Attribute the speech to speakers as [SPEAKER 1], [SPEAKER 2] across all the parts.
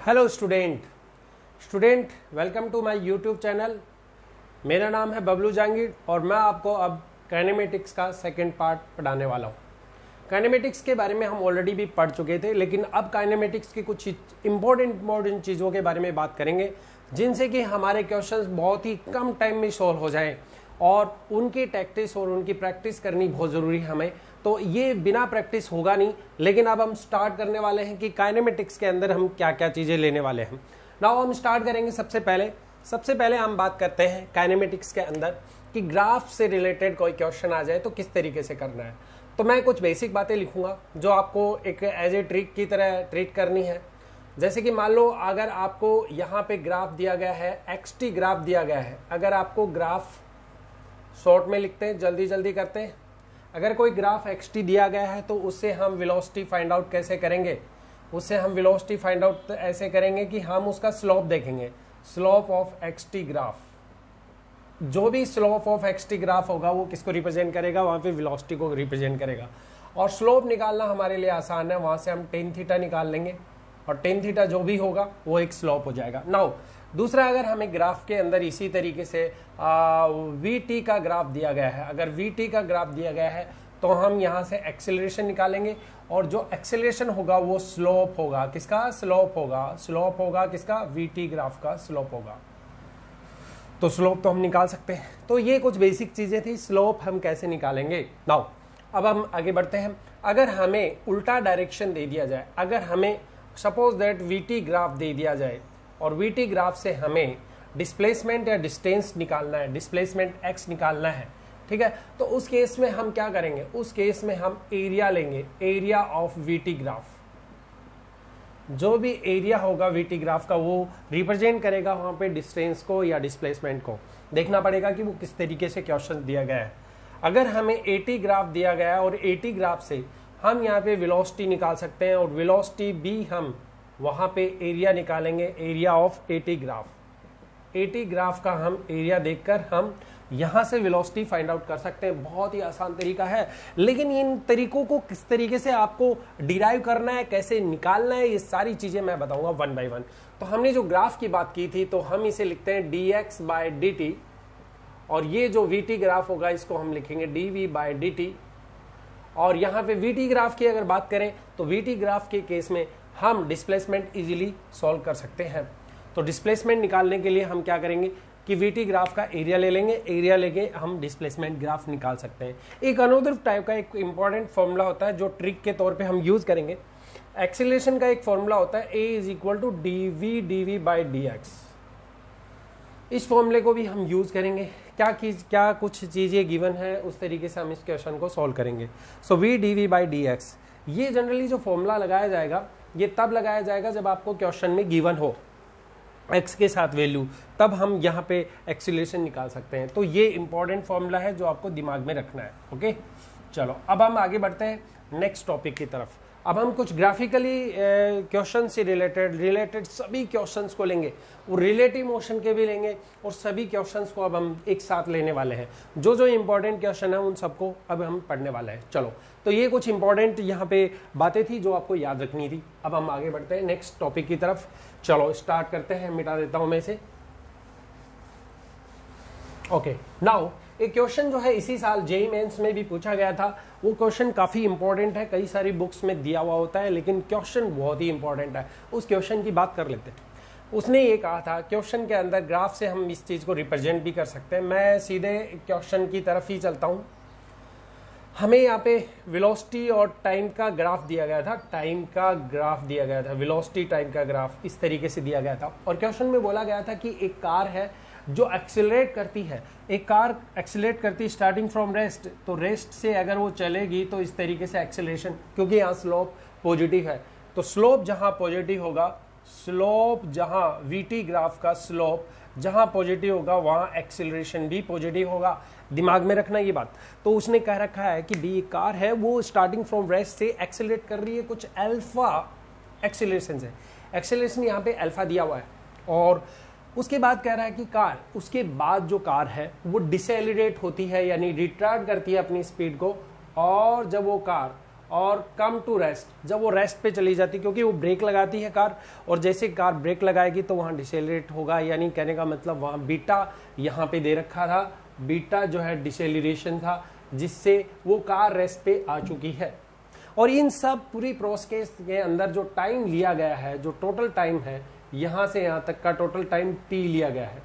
[SPEAKER 1] Hello student welcome to my YouTube channel. मेरा नाम है बबलू जहांगीर और मैं आपको अब काइनेमेटिक्स का सेकंड पार्ट पढ़ाने वाला हूँ। काइनेमेटिक्स के बारे में हम ऑलरेडी भी पढ़ चुके थे, लेकिन अब काइनेमेटिक्स की कुछ इम्पोर्टेंट चीज़ों के बारे में बात करेंगे जिनसे कि हमारे क्वेश्चंस बहुत ही कम टाइम में सॉल्व हो जाएं और उनकी टैक्टिस और उनकी प्रैक्टिस करनी बहुत ज़रूरी है हमें। तो ये बिना प्रैक्टिस होगा नहीं, लेकिन अब हम स्टार्ट करने वाले हैं कि काइनेमेटिक्स के अंदर हम क्या क्या चीज़ें लेने वाले हैं। नाउ हम स्टार्ट करेंगे। सबसे पहले हम बात करते हैं काइनेमेटिक्स के अंदर कि ग्राफ से रिलेटेड कोई क्वेश्चन आ जाए तो किस तरीके से करना है। तो मैं कुछ बेसिक बातें लिखूंगा जो आपको एक एज ए ट्रिक की तरह ट्रीट करनी है। जैसे कि मान लो अगर आपको यहाँ पे ग्राफ दिया गया है, एक्सटी ग्राफ दिया गया है। अगर आपको ग्राफ शॉर्ट में लिखते हैं, जल्दी करते हैं। अगर कोई ग्राफ एक्सटी दिया गया है तो उससे हम वेलोसिटी फाइंड आउट कैसे करेंगे? उससे हम वेलोसिटी फाइंड आउट ऐसे करेंगे कि हम उसका स्लोप देखेंगे, स्लोप ऑफ एक्सटी ग्राफ। जो भी स्लोप ऑफ एक्सटी ग्राफ होगा वो किसको रिप्रेजेंट करेगा? वहां पे वेलोसिटी को रिप्रेजेंट करेगा। और स्लोप निकालना हमारे लिए आसान है, वहां से हम टेन थीटा निकाल लेंगे और टेन थीटा जो भी होगा वो एक स्लोप हो जाएगा। नाउ दूसरा, अगर हमें ग्राफ के अंदर इसी तरीके से वी टी का ग्राफ दिया गया है, अगर वी टी का ग्राफ दिया गया है तो हम यहाँ से एक्सेलरेशन निकालेंगे और जो एक्सेलरेशन होगा वो स्लोप होगा। किसका स्लोप होगा? स्लोप होगा किसका? वी टी ग्राफ का स्लोप होगा। तो स्लोप तो हम निकाल सकते हैं। तो ये कुछ बेसिक चीजें थी, स्लोप हम कैसे निकालेंगे। नाउ अब हम आगे बढ़ते हैं। अगर हमें उल्टा डायरेक्शन दे दिया जाए, अगर हमें suppose that V T graph दे दिया जाए और वी टी ग्राफ से हमें डिस्प्लेसमेंट या डिस्टेंस निकालना है, डिस्प्लेसमेंट एक्स निकालना है, ठीक है, तो उस केस में हम क्या करेंगे? उस केस में हम एरिया लेंगे, area of we T graph. जो भी एरिया होगा वी टी ग्राफ का वो रिप्रेजेंट करेगा वहां पे डिस्टेंस को या डिस्प्लेसमेंट को। देखना पड़ेगा कि वो किस तरीके से क्वेश्चन दिया गया है। अगर हमें एटी ग्राफ दिया गया है और एटी ग्राफ से हम यहाँ पे वेलोसिटी निकाल सकते हैं और वेलोसिटी भी हम वहां पे एरिया निकालेंगे, area of eighty graph. Eighty graph का हम एरिया देखकर हम यहां से वेलोसिटी फाइंड आउट कर सकते हैं। बहुत ही आसान तरीका है, लेकिन इन तरीकों को किस तरीके से आपको डिराइव करना है, कैसे निकालना है, ये सारी चीजें मैं बताऊंगा वन बाय वन। तो हमने जो ग्राफ की बात की थी तो हम इसे लिखते हैं dx बाय dt और ये जो vt ग्राफ होगा इसको हम लिखेंगे dv बाय dt। और यहाँ पे vt ग्राफ की अगर बात करें तो vt ग्राफ के केस में हम डिस्प्लेसमेंट इजीली सॉल्व कर सकते हैं। तो डिस्प्लेसमेंट निकालने के लिए हम क्या करेंगे कि वीटी ग्राफ का एरिया ले लेंगे, एरिया लेके हम डिस्प्लेसमेंट ग्राफ निकाल सकते हैं। एक अनदर टाइप का एक इंपॉर्टेंट फॉर्मूला होता है जो ट्रिक के तौर पे हम यूज करेंगे। एक्सीलरेशन का एक फॉर्मूला होता है a is equal to dv by dx। इस फॉर्मूले को भी हम यूज करेंगे। क्या कुछ चीजें गिवन है उस तरीके से हम इस क्वेश्चन को सॉल्व करेंगे। सो v dv बाई dx, ये जनरली जो फॉर्मूला लगाया जाएगा ये तब लगाया जाएगा जब आपको क्वेश्चन में गिवन हो x के साथ वैल्यू, तब हम यहाँ पे एक्सीलरेशन निकाल सकते हैं। तो ये इंपॉर्टेंट फॉर्मूला है जो आपको दिमाग में रखना है। ओके, चलो अब हम आगे बढ़ते हैं नेक्स्ट टॉपिक की तरफ। अब हम कुछ ग्राफिकली क्वेश्चन से रिलेटेड सभी क्वेश्चंस को लेंगे, वो रिलेटिव मोशन के भी लेंगे और सभी क्वेश्चंस को अब हम एक साथ लेने वाले हैं। जो इंपॉर्टेंट क्वेश्चन है उन सबको अब हम पढ़ने वाले हैं। चलो, तो ये कुछ इंपॉर्टेंट यहाँ पे बातें थी जो आपको याद रखनी थी। अब हम आगे बढ़ते हैं नेक्स्ट टॉपिक की तरफ। चलो स्टार्ट करते हैं, मिटा देता हूं मैं इसे। ओके, नाउ एक क्वेश्चन जो है इसी साल जेईई मेंस में भी पूछा गया था। वो क्वेश्चन काफी इंपॉर्टेंट है, कई सारी बुक्स में दिया हुआ होता है, लेकिन क्वेश्चन बहुत ही इंपॉर्टेंट है। उस क्वेश्चन की बात कर लेते हैं। उसने ये कहा था क्वेश्चन के अंदर ग्राफ से हम इस चीज को रिप्रेजेंट भी कर सकते हैं। मैं सीधे क्वेश्चन की तरफ ही चलता हूं। हमें यहाँ पे वेलोसिटी और टाइम का ग्राफ दिया गया था, टाइम का ग्राफ दिया गया था, वेलोसिटी टाइम का ग्राफ इस तरीके से दिया गया था। और क्वेश्चन में बोला गया था कि एक कार है जो एक्सेलरेट करती है, एक कार एक्सेलरेट करती है स्टार्टिंग फ्रॉम रेस्ट, तो रेस्ट से अगर वो चलेगी तो इस तरीके से एक्सेलरेशन, क्योंकि यहाँ स्लोप पॉजिटिव है, तो स्लोप जहां पॉजिटिव होगा, स्लोप जहां वीटी ग्राफ का स्लोप जहां पॉजिटिव होगा वहां एक्सेलरेशन भी पॉजिटिव होगा। दिमाग में रखना ये बात। तो उसने कह रखा है कि भी कार है वो स्टार्टिंग फ्रॉम रेस्ट से एक्सेलरेट कर रही है कुछ अल्फा एक्सेलरेशन से। एक्सेलरेशन यहाँ पे अल्फा दिया हुआ है और उसके बाद कह रहा है कि कार, उसके बाद जो कार है वो डिसेलरेट होती है, यानी रिटार्ड करती है अपनी स्पीड को, और जब वो कार और कम टू रेस्ट, जब वो रेस्ट पे चली जाती, क्योंकि वो ब्रेक लगाती है कार, और जैसे कार ब्रेक लगाएगी तो वहाँ डिसेलरेट होगा, यानी कहने का मतलब वहाँ बीटा यहाँ पे दे रखा था, बीटा जो है डिसेलरेशन था, जिससे वो कार रेस्ट पे आ चुकी है। और इन सब पूरी प्रोसेस के अंदर जो टाइम लिया गया है, जो टोटल टाइम है यहाँ से यहाँ तक का टोटल टाइम t लिया गया है,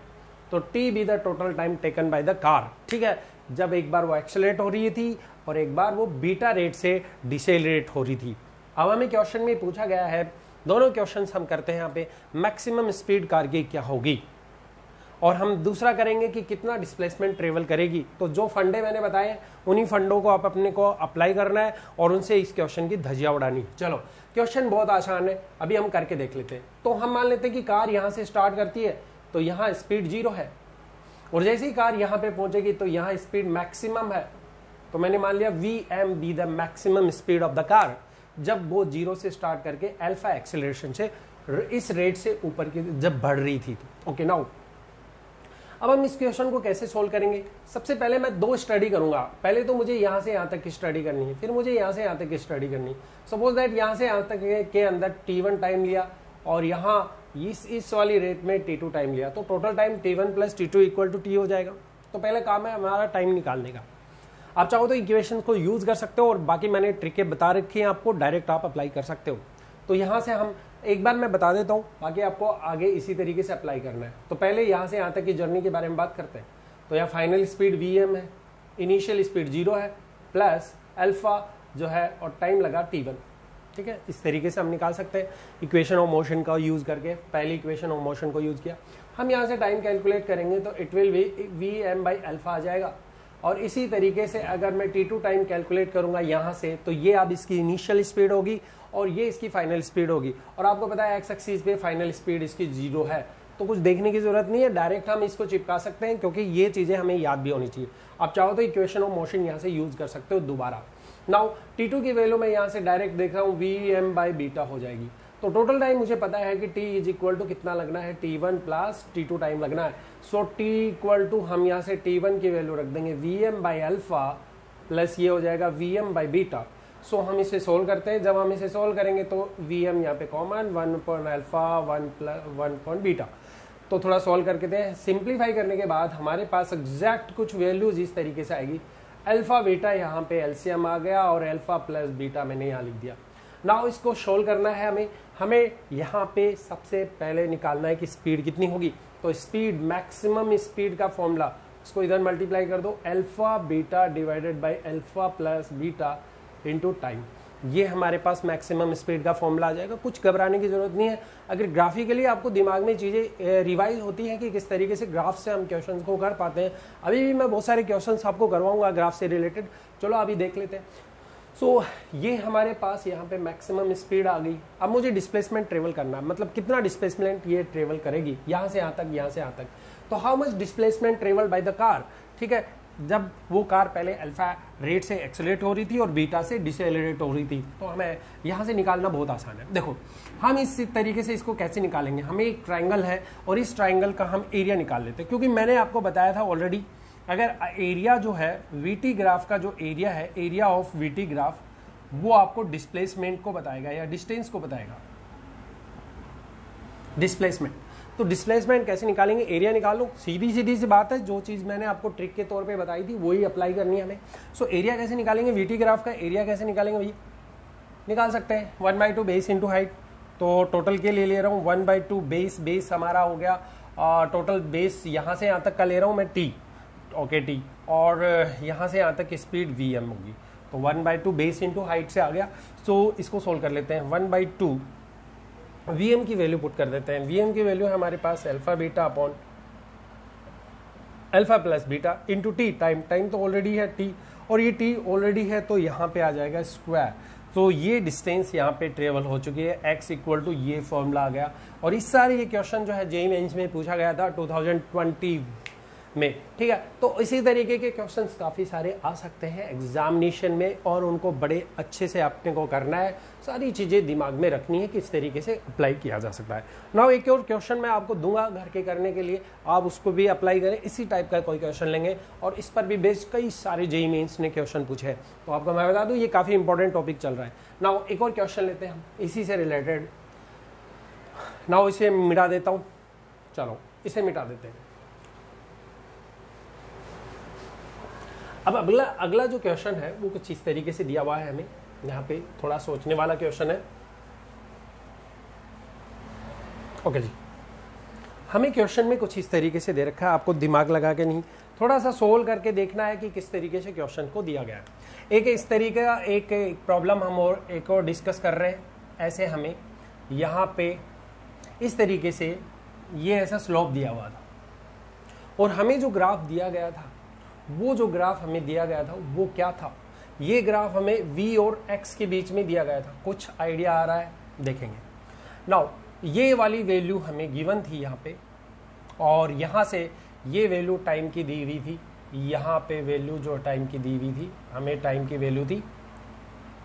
[SPEAKER 1] तो t be the total time taken by the car, ठीक है, जब एक बार वो एक्सेलरेट हो रही थी और एक बार वो बीटा रेट से डिसेलरेट हो रही थी। अब हमें क्वेश्चन में पूछा गया है, दोनों क्वेश्चंस हम करते हैं यहाँ पे, मैक्सिमम स्पीड कार की क्या होगी, और हम दूसरा करेंगे कि कितना डिस्प्लेसमेंट ट्रेवल करेगी। तो जो फंडे मैंने बताए उन्हीं फंडों को आप अपने को अप्लाई करना है और उनसे इस क्वेश्चन की धज्जियां उड़ानी है। चलो क्वेश्चन बहुत आसान है, अभी हम करके देख लेते हैं। तो हम मान लेते हैं कि कार यहाँ से स्टार्ट करती है, तो यहाँ स्पीड 0 है, और जैसे ही कार यहाँ पे पहुंचेगी तो यहाँ स्पीड मैक्सिमम है, तो मैंने मान लिया VM be the maximum speed of the car, जब वो 0 से स्टार्ट करके अल्फा एक्सेलरेशन से इस रेट से ऊपर की जब बढ़ रही थी। ओके नाउ अब हम इस क्वेश्चन को कैसे सोल्व करेंगे। सबसे पहले मैं 2 स्टडी करूंगा, पहले तो मुझे यहाँ से यहाँ तक की स्टडी करनी है, फिर मुझे यहाँ से यहाँ तक की स्टडी करनी है। सपोज दैट यहाँ से यहाँ तक के अंदर T1 टाइम लिया और यहाँ इस वाली रेट में T2 टाइम लिया, तो total time T1 plus T2 equal to T हो जाएगा। तो पहले काम है हमारा टाइम निकालने का। आप चाहो तो इक्वेशन को यूज कर सकते हो, और बाकी मैंने ट्रिकें बता रखी हैं आपको, डायरेक्ट आप अप्लाई कर सकते हो। तो यहाँ से हम एक बार मैं बता देता हूँ, बाकी आपको आगे इसी तरीके से अप्लाई करना है। तो पहले यहाँ से यहाँ तक की जर्नी के बारे में बात करते हैं। तो यहाँ फाइनल स्पीड VM है, इनिशियल स्पीड 0 है, प्लस अल्फा जो है और टाइम लगा T1, ठीक है। इस तरीके से हम निकाल सकते हैं इक्वेशन ऑफ मोशन का यूज करके। पहली इक्वेशन ऑफ मोशन को यूज किया, हम यहाँ से टाइम कैलकुलेट करेंगे तो it will VM by alpha आ जाएगा। और इसी तरीके से अगर मैं T2 टाइम कैलकुलेट करूंगा यहाँ से, तो ये अब इसकी इनिशियल स्पीड होगी और ये इसकी फाइनल स्पीड होगी। और आपको पता है एक्स एक्सिस पे फाइनल स्पीड इसकी 0 है, तो कुछ देखने की जरूरत नहीं है, डायरेक्ट हम इसको चिपका सकते हैं, क्योंकि ये चीजें हमें याद भी होनी चाहिए। आप चाहो तो इक्वेशन ऑफ मोशन यहाँ से यूज कर सकते हो दोबारा। नाउ T2 की वैल्यू मैं यहाँ से डायरेक्ट देख रहा हूँ, VM बाई बीटा हो जाएगी। तो टोटल टाइम मुझे पता है कि T इज इक्वल टू कितना लगना है, T1 प्लस T2 टाइम लगना है। सो T इक्वल टू हम यहाँ से T1 की वैल्यू रख देंगे VM बाई अल्फा प्लस ये हो जाएगा VM बाई बीटा। सो हम इसे सोल्व करते हैं। जब हम इसे सोल्व करेंगे तो VM यहाँ पे common, 1 point alpha 1 point beta. तो थोड़ा सोल्व करके दें, सिंप्लीफाई करने के बाद हमारे पास एग्जैक्ट कुछ वैल्यूज इस तरीके से आएगी। अल्फा बीटा यहाँ पे एलसीएम आ गया और अल्फा प्लस बीटा मैंने यहाँ लिख दिया। नाउ इसको सोल्व करना है हमें यहाँ पे सबसे पहले निकालना है कि स्पीड कितनी होगी। तो स्पीड, मैक्सिमम स्पीड का फॉर्मूला, इसको इधर मल्टीप्लाई कर दो, alpha beta divided by alpha plus beta into time. ये हमारे पास मैक्सिमम स्पीड का फॉर्मूला आ जाएगा। कुछ घबराने की जरूरत नहीं है। अगर ग्राफिकली आपको दिमाग में चीज़ें रिवाइज होती हैं कि किस तरीके से ग्राफ से हम क्वेश्चन को कर पाते हैं, अभी भी मैं बहुत सारे क्वेश्चन आपको करवाऊंगा ग्राफ से रिलेटेड। चलो अभी देख लेते हैं। सो ये हमारे पास यहाँ पे मैक्सिमम स्पीड आ गई। अब मुझे डिस्प्लेसमेंट ट्रेवल करना है, मतलब कितना डिस्प्लेसमेंट ये ट्रेवल करेगी यहाँ से यहाँ तक, यहाँ से यहाँ तक। तो how much displacement travel by the car, ठीक है। जब वो कार पहले अल्फा रेट से एक्सेलरेट हो रही थी और बीटा से डिसेलरेट हो रही थी, तो हमें यहाँ से निकालना बहुत आसान है। देखो हम इस तरीके से इसको कैसे निकालेंगे, हमें एक ट्राइंगल है और इस ट्राइंगल का हम एरिया निकाल लेते हैं, क्योंकि मैंने आपको बताया था ऑलरेडी, अगर एरिया जो है VT ग्राफ का जो एरिया है, एरिया ऑफ VT ग्राफ, वो आपको डिस्प्लेसमेंट को बताएगा या डिस्टेंस को बताएगा, डिस्प्लेसमेंट। तो डिस्प्लेसमेंट कैसे निकालेंगे, एरिया निकालो, सीधी सी बात है। जो चीज़ मैंने आपको ट्रिक के तौर पे बताई थी वही अप्लाई करनी है हमें। सो एरिया कैसे निकालेंगे, VT ग्राफ का एरिया कैसे निकालेंगे भैया, निकाल सकते हैं 1/2 बेस इंटू हाइट। तो टोटल के लिए ले रहा हूँ 1/2 बेस हमारा हो गया, टोटल बेस यहाँ से यहाँ तक का ले रहा हूँ मैं T, ओके T, और यहाँ से यहाँ तक की स्पीड VM होगी। तो 1/2 बेस इंटू हाइट से आ गया। सो इसको सोल्व कर लेते हैं। 1/2 VM की वैल्यू पुट कर देते हैं। VM की वैल्यू है हमारे पास alpha beta upon alpha plus beta into T, time तो ऑलरेडी है T, और ये T ऑलरेडी है तो यहाँ पे आ जाएगा स्क्वायर। तो ये डिस्टेंस यहाँ पे ट्रेवल हो चुकी है, x इक्वल टू ये फॉर्मूला आ गया। और इस सारे ये क्वेश्चन जो है JEE मेंस में पूछा गया था 2020 में, ठीक है। तो इसी तरीके के क्वेश्चंस काफ़ी सारे आ सकते हैं एग्जामिनेशन में, और उनको बड़े अच्छे से आपने को करना है, सारी चीज़ें दिमाग में रखनी है, किस तरीके से अप्लाई किया जा सकता है। नाउ एक और क्वेश्चन मैं आपको दूंगा घर के करने के लिए, आप उसको भी अप्लाई करें। इसी टाइप का कोई क्वेश्चन लेंगे और इस पर भी बेस्ड कई सारे जेईई मेंस ने क्वेश्चन पूछे हैं, तो आपको मैं बता दूँ ये काफ़ी इंपॉर्टेंट टॉपिक चल रहा है। नाउ एक और क्वेश्चन लेते हैं हम इसी से रिलेटेड। नाउ इसे मिटा देता हूँ, चलो इसे मिटा देते हैं। अब अगला जो क्वेश्चन है वो कुछ इस तरीके से दिया हुआ है हमें, यहाँ पे थोड़ा सोचने वाला क्वेश्चन है। ओके जी, हमें क्वेश्चन में कुछ इस तरीके से दे रखा है, आपको दिमाग लगा के नहीं, थोड़ा सा सोल्व करके देखना है कि किस तरीके से क्वेश्चन को दिया गया है। एक इस तरीके का एक प्रॉब्लम हम और एक और डिस्कस कर रहे हैं। ऐसे हमें यहाँ पे इस तरीके से ये ऐसा स्लोप दिया हुआ था, और हमें जो ग्राफ दिया गया था, वो जो ग्राफ हमें दिया गया था वो क्या था, ये ग्राफ हमें v और x के बीच में दिया गया था। कुछ आइडिया आ रहा है, देखेंगे। नाउ ये वाली वैल्यू हमें गिवन थी यहाँ पे, और यहाँ से ये वैल्यू टाइम की दी हुई थी, यहाँ पे वैल्यू जो टाइम की दी हुई थी, हमें टाइम की वैल्यू थी,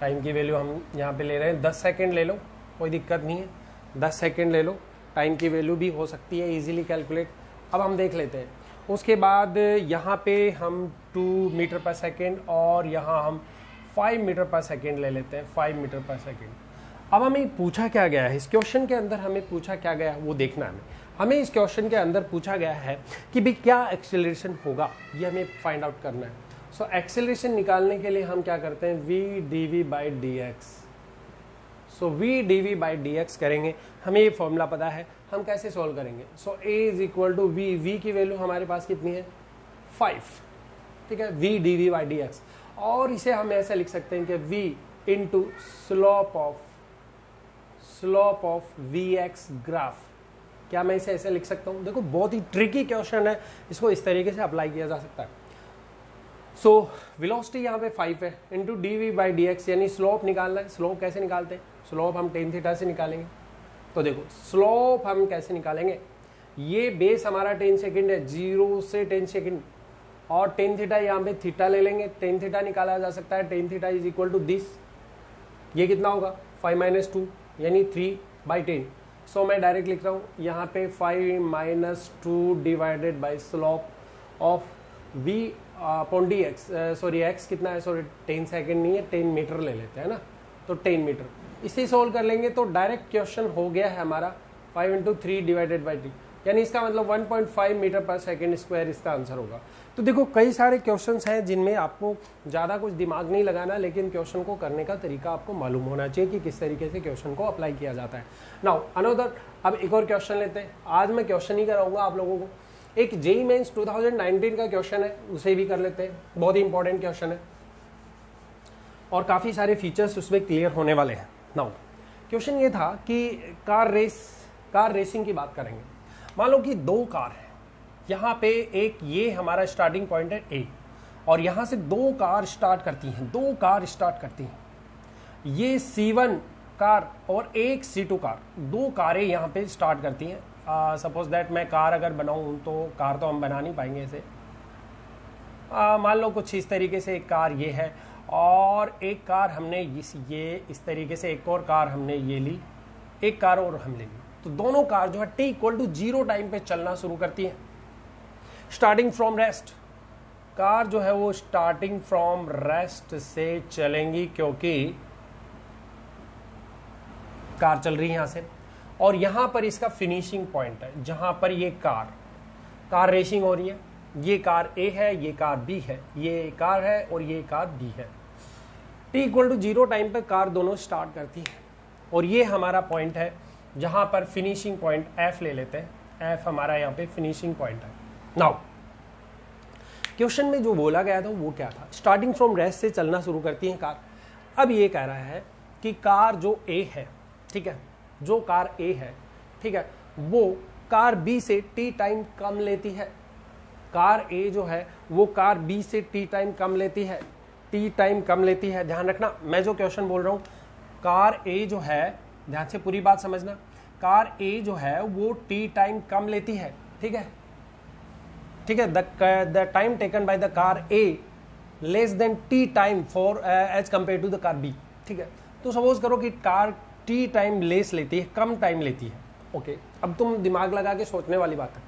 [SPEAKER 1] टाइम की वैल्यू हम यहाँ पे ले रहे हैं 10 सेकेंड ले लो, कोई दिक्कत नहीं है, 10 सेकेंड ले लो, टाइम की वैल्यू भी हो सकती है इजीली कैलकुलेट। अब हम देख लेते हैं, उसके बाद यहाँ पे हम 2 मीटर पर सेकेंड और यहाँ हम 5 मीटर पर सेकेंड ले लेते हैं, 5 मीटर पर सेकेंड। अब हमें पूछा क्या गया है इस क्वेश्चन के अंदर, हमें पूछा क्या गया है वो देखना है हमें इस क्वेश्चन के अंदर पूछा गया है कि भाई क्या एक्सेलरेशन होगा, ये हमें फाइंड आउट करना है। सो एक्सेलरेशन निकालने के लिए हम क्या करते हैं, v dv by dx। So v dv by dx करेंगे, हमें ये फॉर्मूला पता है, हम कैसे सॉल्व करेंगे। So a is equal to v की वैल्यू हमारे पास कितनी है 5, ठीक है, v dv बाई dx। और इसे हम ऐसे लिख सकते हैं कि v into slope of vx graph. क्या मैं इसे ऐसे लिख सकता हूँ? देखो बहुत ही ट्रिकी क्वेश्चन है, इसको इस तरीके से अप्लाई किया जा सकता है। सो वेलोसिटी यहाँ पे 5 है, इंटू dv बाई dx, यानी स्लोप निकालना है। स्लोप कैसे निकालते हैं? स्लोप हम टेन थीटा से निकालेंगे। तो देखो स्लोप हम कैसे निकालेंगे, ये बेस हमारा 10 सेकेंड है, 0 से 10 सेकेंड, और टेन थीटा यहाँ पे थीटा ले लेंगे, टेन थीटा निकाला जा सकता है। Tan theta is equal to this, ये कितना होगा 5 माइनस 2 यानी 3/10। सो मैं डायरेक्ट लिख रहा हूँ यहाँ पे 5 minus 2 divided by slope of v upon dx, sorry x कितना है, सॉरी 10 सेकेंड नहीं है, 10 मीटर ले लेते हैं ना, तो 10 मीटर। इसे सोल्व कर लेंगे तो डायरेक्ट क्वेश्चन हो गया है हमारा 5 इंटू 3 डिवाइडेड बाई t, यानी इसका मतलब 1.5 मीटर पर सेकेंड स्क्वायर इसका आंसर होगा। तो देखो कई सारे क्वेश्चंस हैं जिनमें आपको ज़्यादा कुछ दिमाग नहीं लगाना, लेकिन क्वेश्चन को करने का तरीका आपको मालूम होना चाहिए कि किस तरीके से क्वेश्चन को अप्लाई किया जाता है। नाउ अनदर, अब एक और क्वेश्चन लेते हैं। आज मैं क्वेश्चन ही कराऊंगा आप लोगों को, एक जेईई मेंस 2019 का क्वेश्चन है, उसे भी कर लेते हैं, बहुत ही इंपॉर्टेंट क्वेश्चन है और काफ़ी सारे फीचर्स उसमें क्लियर होने वाले हैं। नाउ क्वेश्चन ये था कि कार रेसिंग की बात करेंगे। मान लो कि दो कार है, यहाँ पे एक ये हमारा स्टार्टिंग पॉइंट है ए, और यहाँ से दो कार स्टार्ट करती हैं, ये C1 कार और एक C2 कार, दो कारें यहाँ पे स्टार्ट करती हैं। सपोज दैट मैं कार अगर बनाऊँ तो कार तो हम बना नहीं पाएंगे ऐसे, मान लो कुछ इस तरीके से एक कार ये है, और एक कार हमने इस तरीके से एक और कार हमने ये ली, एक कार और हमने ली। तो दोनों कार जो है t इक्वल टू 0 टाइम पे चलना शुरू करती है, स्टार्टिंग फ्रॉम रेस्ट। कार जो है वो स्टार्टिंग फ्रॉम रेस्ट से चलेंगी, क्योंकि कार चल रही है यहाँ से, और यहाँ पर इसका फिनिशिंग पॉइंट है जहाँ पर ये कार रेसिंग हो रही है। ये कार A है, ये कार B है, ये कार है और ये कार B है। t इक्वल टू 0 टाइम पर कार दोनों स्टार्ट करती है, और ये हमारा पॉइंट है जहाँ पर फिनिशिंग पॉइंट F ले लेते हैं। F हमारा यहाँ पे फिनिशिंग पॉइंट है। नाउ क्वेश्चन में जो बोला गया था वो क्या था, स्टार्टिंग फ्रॉम रेस्ट से चलना शुरू करती है कार। अब ये कह रहा है कि कार जो A है, ठीक है, जो कार A है, ठीक है, वो कार B से t टाइम कम लेती है। कार A जो है वो कार B से t टाइम कम लेती है, ध्यान रखना मैं जो क्वेश्चन बोल रहा हूँ, कार A जो है, ध्यान से पूरी बात समझना, कार A जो है वो t टाइम कम लेती है, ठीक है, ठीक है, the time taken by the car A less than T time for as compare to the car B. ठीक है, तो सपोज करो कि कार टी टाइम लेस लेती है, कम टाइम लेती है। ओके, अब तुम दिमाग लगा के सोचने वाली बात है,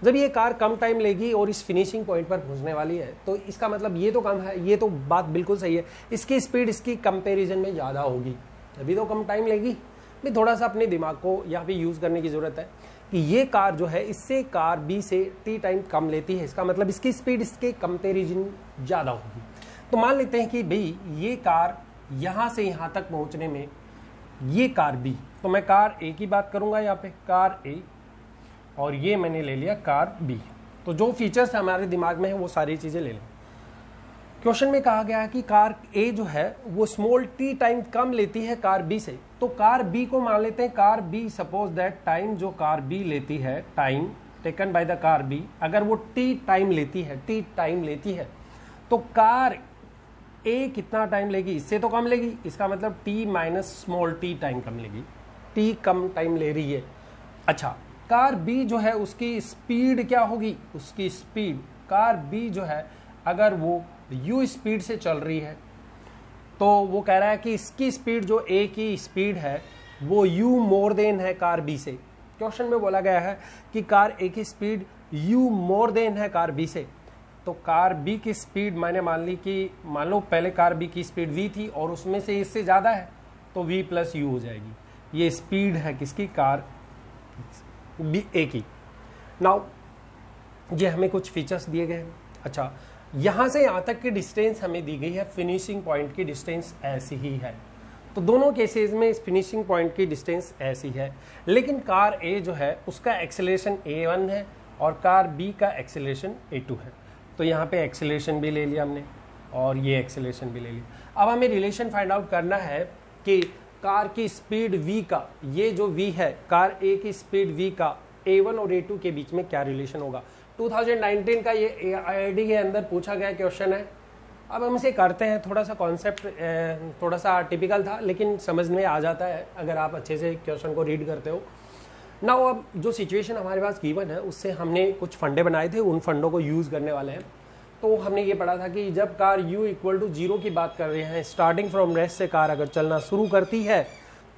[SPEAKER 1] जब ये कार कम टाइम लेगी और इस फिनिशिंग पॉइंट पर पहुंचने वाली है, तो इसका मतलब ये तो कम है, ये तो बात बिल्कुल सही है, इसकी स्पीड इसकी कंपैरिजन में ज़्यादा होगी, अभी तो कम टाइम लेगी। भी थोड़ा सा अपने दिमाग को यहाँ पे यूज़ करने की ज़रूरत है कि ये कार जो है इससे कार बी से टी टाइम कम लेती है, इसका मतलब इसकी स्पीड इसके कंपैरिजन ज़्यादा होगी। तो मान लेते हैं कि भाई ये कार यहाँ से यहाँ तक पहुँचने में ये कार बी, तो मैं कार ए की बात करूँगा यहाँ पे, कार ए, और ये मैंने ले लिया कार बी। तो जो फीचर्स हमारे दिमाग में है वो सारी चीज़ें ले लें। क्वेश्चन में कहा गया है कि कार ए जो है वो स्मॉल टी टाइम कम लेती है कार बी से, तो कार बी को मान लेते हैं car B, suppose that time जो कार बी लेती है, time taken by the car B, अगर वो टी टाइम लेती है, तो कार ए कितना टाइम लेगी, इससे तो कम लेगी, इसका मतलब T minus small T time कम लेगी, टी कम टाइम ले रही है। अच्छा, कार बी जो है उसकी स्पीड क्या होगी, उसकी स्पीड कार बी जो है अगर वो u स्पीड से चल रही है, तो वो कह रहा है कि इसकी स्पीड जो a की स्पीड है वो u मोर देन है कार b से। क्वेश्चन में बोला गया है कि कार a की स्पीड u मोर देन है कार b से, तो कार b की स्पीड मैंने मान ली कि मान लो पहले कार b की स्पीड v थी और उसमें से इससे ज़्यादा है, तो v प्लस u हो जाएगी। ये स्पीड है किसकी, कार b a की। नाउ ये हमें कुछ फीचर्स दिए गए हैं। अच्छा, यहाँ से यहाँ तक की डिस्टेंस हमें दी गई है, फिनिशिंग पॉइंट की डिस्टेंस ऐसी ही है, तो दोनों केसेस में इस फिनिशिंग पॉइंट की डिस्टेंस ऐसी है, लेकिन कार ए जो है उसका एक्सेलरेशन a1 है और कार बी का एक्सेलरेशन a2 है। तो यहाँ पे एक्सेलरेशन भी ले लिया हमने और ये एक्सेलरेशन भी ले लिया। अब हमें रिलेशन फाइंड आउट करना है कि कार की स्पीड v का, ये जो v है कार a की स्पीड v का a1 और a2 के बीच में क्या रिलेशन होगा। 2019 का ये आईआईडी के अंदर पूछा गया क्वेश्चन है। अब हम इसे करते हैं, थोड़ा सा कॉन्सेप्ट थोड़ा सा टिपिकल था लेकिन समझ में आ जाता है अगर आप अच्छे से क्वेश्चन को रीड करते हो। नाउ अब जो सिचुएशन हमारे पास गिवन है उससे हमने कुछ फंडे बनाए थे, उन फंडों को यूज़ करने वाले हैं। तो हमने ये पढ़ा था कि जब कार u इक्वल टू 0 की बात कर रहे हैं, स्टार्टिंग फ्रॉम रेस्ट से कार अगर चलना शुरू करती है,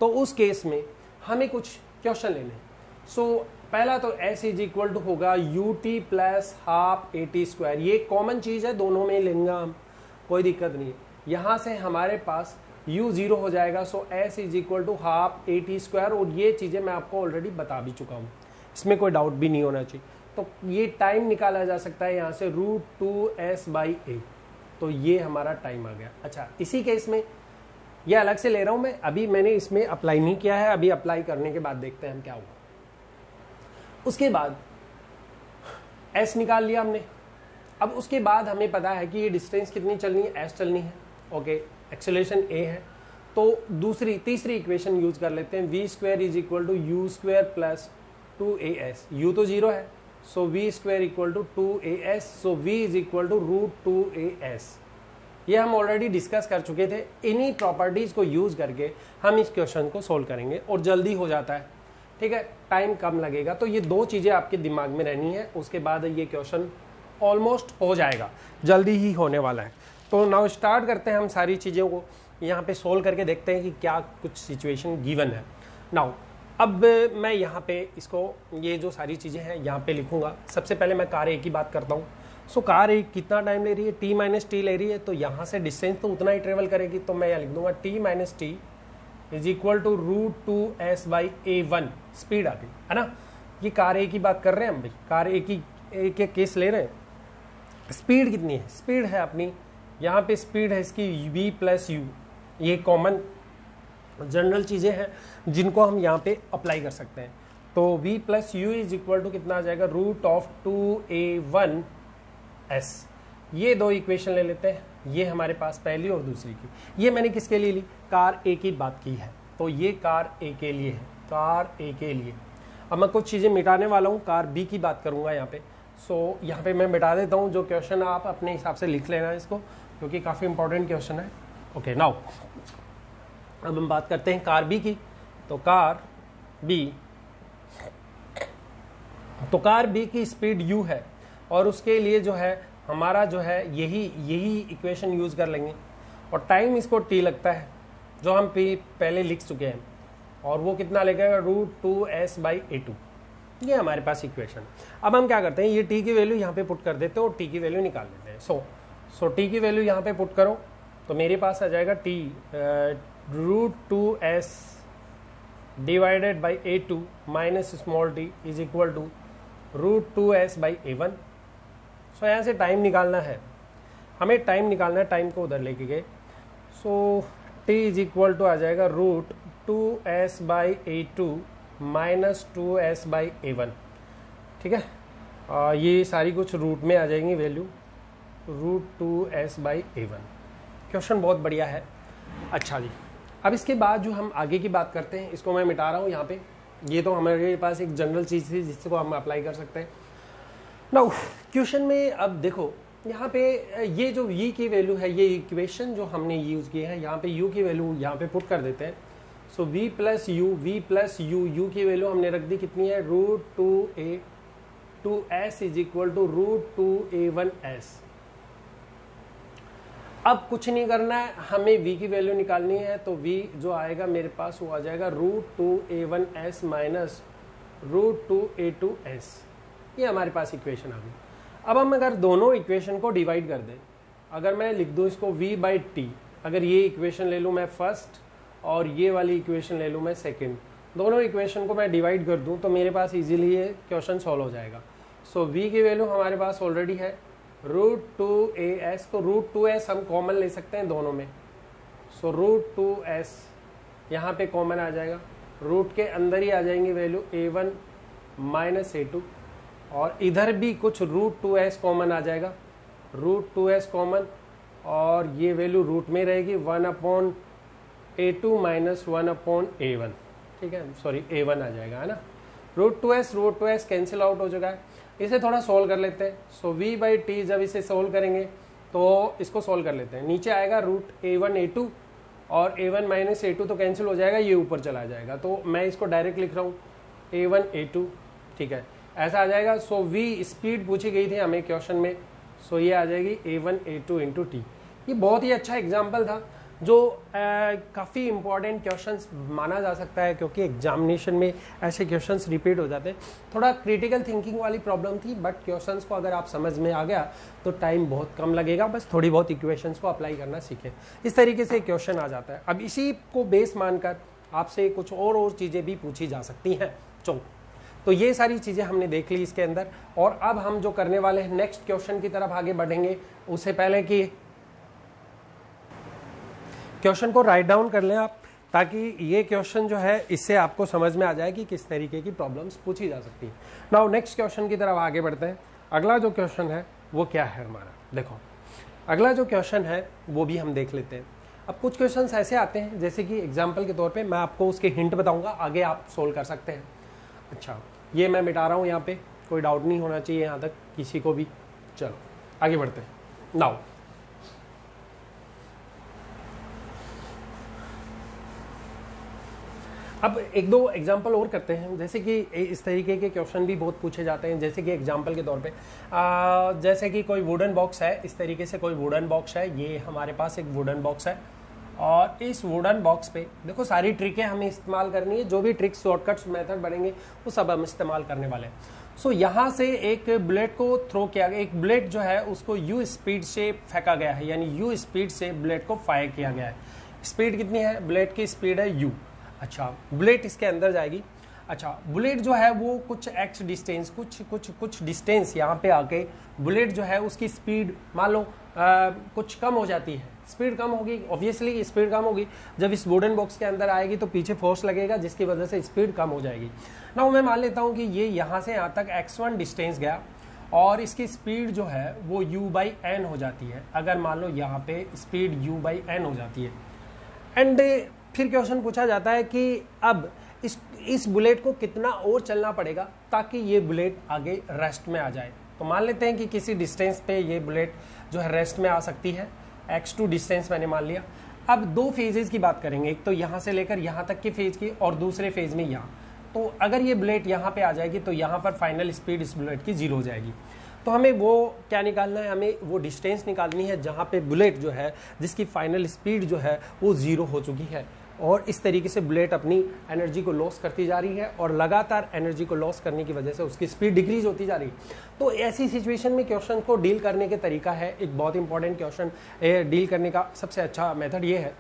[SPEAKER 1] तो उस केस में हमें कुछ क्वेश्चन लेने हैं। सो पहला तो s इज इक्वल टू होगा ut plus half AT square, ये कॉमन चीज़ है, दोनों में लेंगे हम, कोई दिक्कत नहीं है। यहाँ से हमारे पास u 0 हो जाएगा, so s is equal to half AT square, और ये चीज़ें मैं आपको ऑलरेडी बता भी चुका हूँ, इसमें कोई डाउट भी नहीं होना चाहिए। तो ये टाइम निकाला जा सकता है यहाँ से √2s/a, तो ये हमारा टाइम आ गया। अच्छा, इसी केस में ये अलग से ले रहा हूँ मैं, अभी मैंने इसमें अप्लाई नहीं किया है, अभी अप्लाई करने के बाद देखते हैं हम क्या होगा। उसके बाद s निकाल लिया हमने। अब उसके बाद हमें पता है कि ये डिस्टेंस कितनी चलनी है, s चलनी है। ओके, एक्सेलरेशन a है, तो तीसरी इक्वेशन यूज कर लेते हैं, v square is equal to u square plus 2as, u तो 0 है, so v square equal to 2as, so v is equal to √2as। ये हम ऑलरेडी डिस्कस कर चुके थे, इन्हीं प्रॉपर्टीज को यूज करके हम इस क्वेश्चन को सोल्व करेंगे और जल्दी हो जाता है, ठीक है, टाइम कम लगेगा। तो ये दो चीज़ें आपके दिमाग में रहनी है, उसके बाद ये क्वेश्चन ऑलमोस्ट हो जाएगा, जल्दी ही होने वाला है। तो नाउ स्टार्ट करते हैं हम सारी चीज़ों को यहाँ पे सोल्व करके देखते हैं कि क्या कुछ सिचुएशन गिवन है। नाउ अब मैं यहाँ पे इसको, ये जो सारी चीज़ें हैं यहाँ पे लिखूँगा। सबसे पहले मैं कार ए की बात करता हूँ। सो कार ए कितना टाइम ले रही है, t माइनस टी ले रही है, तो यहाँ से डिस्टेंस तो उतना ही ट्रेवल करेगी, तो मैं यहाँ लिख दूंगा t minus T is equal to √2s/a1, speed आ गई है ना। ये कार ए की बात कर रहे हैं हम भाई, कार ए की एक केस ले रहे हैं। स्पीड कितनी है, स्पीड है अपनी यहाँ पे, स्पीड है इसकी v प्लस u, ये कॉमन जनरल चीज़ें हैं जिनको हम यहाँ पे अप्लाई कर सकते हैं। तो v plus u is equal to कितना आ जाएगा, √2a1s। ये दो इक्वेशन ले लेते हैं, ये हमारे पास पहली और दूसरी की। ये मैंने किसके लिए ली, कार ए की बात की है, तो ये कार ए के लिए है, कार ए के लिए। अब मैं कुछ चीज़ें मिटाने वाला हूँ, कार बी की बात करूँगा यहाँ पे। सो यहाँ पे मैं मिटा देता हूँ, जो क्वेश्चन आप अपने हिसाब से लिख लेना इसको, क्योंकि काफ़ी इंपॉर्टेंट क्वेश्चन है। ओके, नाउ अब हम बात करते हैं कार बी की। तो कार बी की स्पीड u है, और उसके लिए जो है हमारा जो है यही इक्वेशन यूज़ कर लेंगे, और टाइम इसको t लगता है जो हम पहले लिख चुके हैं, और वो कितना लगेगा √2s/a2। ये हमारे पास इक्वेशन। अब हम क्या करते हैं, ये t की वैल्यू यहाँ पे पुट कर देते हैं और t की वैल्यू निकाल देते हैं। सो t की वैल्यू यहाँ पे पुट करो तो मेरे पास आ जाएगा t √2s divided by a2 minus small t is equal to √2s/a1। So यहाँ से टाइम निकालना है, हमें टाइम निकालना है, टाइम को उधर लेके गए। सो t इज इक्वल टू आ जाएगा √2s/a2 माइनस 2s/a1। ठीक है, ये सारी कुछ रूट में आ जाएंगी वैल्यू, √2s/a1। क्वेश्चन बहुत बढ़िया है। अच्छा जी, अब इसके बाद जो हम आगे की बात करते हैं, इसको मैं मिटा रहा हूँ यहाँ पे। ये तो हमारे पास एक जनरल चीज़ थी जिसको हम अप्लाई कर सकते हैं। नाउ क्वेश्चन में अब देखो यहाँ पे ये जो y की वैल्यू है, ये इक्वेशन जो हमने यूज़ की है, यहाँ पे u की वैल्यू यहाँ पे पुट कर देते हैं। सो v प्लस u की वैल्यू हमने रख दी कितनी है, √2s is equal to √2a1s। अब कुछ नहीं करना है, हमें v की वैल्यू निकालनी है, तो v जो आएगा मेरे पास वो आ जाएगा √2a1s माइनस √2a2s। ये हमारे पास इक्वेशन आ गई। अब हम अगर दोनों इक्वेशन को डिवाइड कर दें, अगर मैं लिख दूं इसको v/t, अगर ये इक्वेशन ले लूं मैं फर्स्ट और ये वाली इक्वेशन ले लूं मैं सेकंड, दोनों इक्वेशन को मैं डिवाइड कर दूं तो मेरे पास इजीली ये क्वेश्चन सॉल्व हो जाएगा। सो v की वैल्यू हमारे पास ऑलरेडी है √2as, तो √2s हम कॉमन ले सकते हैं दोनों में। सो √2s यहाँ पे कॉमन आ जाएगा, रूट के अंदर ही आ जाएंगे वैल्यू a1 माइनस a2, और इधर भी कुछ √2s कॉमन आ जाएगा, √2s कॉमन, और ये वैल्यू रूट में रहेगी 1/a2 माइनस 1/a1। ठीक है, सॉरी a1 आ जाएगा, है ना। √2s कैंसिल आउट हो चुका है, इसे थोड़ा सोल्व कर लेते हैं। सो v/t जब इसे सोल्व करेंगे तो इसको सोल्व कर लेते हैं। नीचे आएगा √a1a2 और a1 माइनस a2 तो कैंसिल हो जाएगा, ये ऊपर चला जाएगा, तो मैं इसको डायरेक्ट लिख रहा हूँ a1a2। ठीक है, ऐसा आ जाएगा। सो v स्पीड पूछी गई थी हमें क्वेश्चन में, सो ये आ जाएगी a1a2 इंटू टी। ये बहुत ही अच्छा एग्जाम्पल था जो काफ़ी इंपॉर्टेंट क्वेश्चंस माना जा सकता है, क्योंकि एग्जामिनेशन में ऐसे क्वेश्चंस रिपीट हो जाते हैं। थोड़ा क्रिटिकल थिंकिंग वाली प्रॉब्लम थी, बट क्वेश्चंस को अगर आप समझ में आ गया तो टाइम बहुत कम लगेगा, बस थोड़ी बहुत इक्वेशंस को अप्लाई करना सीखें। इस तरीके से क्वेश्चन आ जाता है। अब इसी को बेस मानकर आपसे कुछ और चीज़ें भी पूछी जा सकती हैं। चलो, तो ये सारी चीज़ें हमने देख ली इसके अंदर, और अब हम जो करने वाले हैं नेक्स्ट क्वेश्चन की तरफ आगे बढ़ेंगे। उससे पहले कि क्वेश्चन को राइट डाउन कर लें आप, ताकि ये क्वेश्चन जो है इससे आपको समझ में आ जाए कि किस तरीके की प्रॉब्लम्स पूछी जा सकती है। नाउ नेक्स्ट क्वेश्चन की तरफ आगे बढ़ते हैं। अगला जो क्वेश्चन है वो क्या है हमारा, देखो अगला जो क्वेश्चन है वो भी हम देख लेते हैं। अब कुछ क्वेश्चंस ऐसे आते हैं जैसे कि एग्जाम्पल के तौर पे मैं आपको उसके हिंट बताऊंगा, आगे आप सोल्व कर सकते हैं। अच्छा, ये मैं मिटा रहा हूँ यहाँ पे, कोई डाउट नहीं होना चाहिए यहाँ तक किसी को भी। चलो आगे बढ़ते हैं। नाउ अब एक दो एग्जाम्पल और करते हैं, जैसे कि इस तरीके के क्वेश्चन भी बहुत पूछे जाते हैं। जैसे कि एग्जाम्पल के तौर पे जैसे कि कोई वुडन बॉक्स है, इस तरीके से कोई वुडन बॉक्स है, ये हमारे पास एक वुडन बॉक्स है, और इस वुडन बॉक्स पे देखो सारी ट्रिकें हमें इस्तेमाल करनी है, जो भी ट्रिक्स शॉर्टकट्स मेथड बनेंगे वो सब हम इस्तेमाल करने वाले हैं। सो यहाँ से एक बुलेट को थ्रो किया गया, एक बुलेट जो है उसको यू स्पीड से फेंका गया है, यानी यू स्पीड से बुलेट को फायर किया गया है। स्पीड कितनी है, बुलेट की स्पीड है यू। अच्छा, बुलेट इसके अंदर जाएगी। अच्छा, बुलेट जो है वो कुछ एक्स डिस्टेंस, कुछ डिस्टेंस यहाँ पे आके बुलेट जो है उसकी स्पीड मान लो कुछ कम हो जाती है, स्पीड कम होगी, ऑब्वियसली स्पीड कम होगी। जब इस वुडन बॉक्स के अंदर आएगी तो पीछे फोर्स लगेगा जिसकी वजह से स्पीड कम हो जाएगी। ना मैं मान लेता हूँ कि ये यहाँ से यहाँ तक x1 डिस्टेंस गया और इसकी स्पीड जो है वो u/n हो जाती है। अगर मान लो यहाँ पे स्पीड u/n हो जाती है, एंड फिर क्वेश्चन पूछा जाता है कि अब इस बुलेट को कितना और चलना पड़ेगा ताकि ये बुलेट आगे रेस्ट में आ जाए। तो मान लेते हैं कि किसी डिस्टेंस पे ये बुलेट जो है रेस्ट में आ सकती है, x2 डिस्टेंस मैंने मान लिया। अब दो फेजेस की बात करेंगे, एक तो यहाँ से लेकर यहाँ तक की फेज की और दूसरे फेज में यहाँ। तो अगर ये बुलेट यहाँ पे आ जाएगी तो यहाँ पर फाइनल स्पीड इस बुलेट की 0 हो जाएगी। तो हमें वो क्या निकालना है, हमें वो डिस्टेंस निकालनी है जहाँ पे बुलेट जो है जिसकी फाइनल स्पीड जो है वो 0 हो चुकी है, और इस तरीके से बुलेट अपनी एनर्जी को लॉस करती जा रही है और लगातार एनर्जी को लॉस करने की वजह से उसकी स्पीड डिक्रीज होती जा रही है। तो ऐसी सिचुएशन में क्वेश्चन को डील करने के तरीका है, एक बहुत इंपॉर्टेंट क्वेश्चन डील करने का सबसे अच्छा मेथड ये है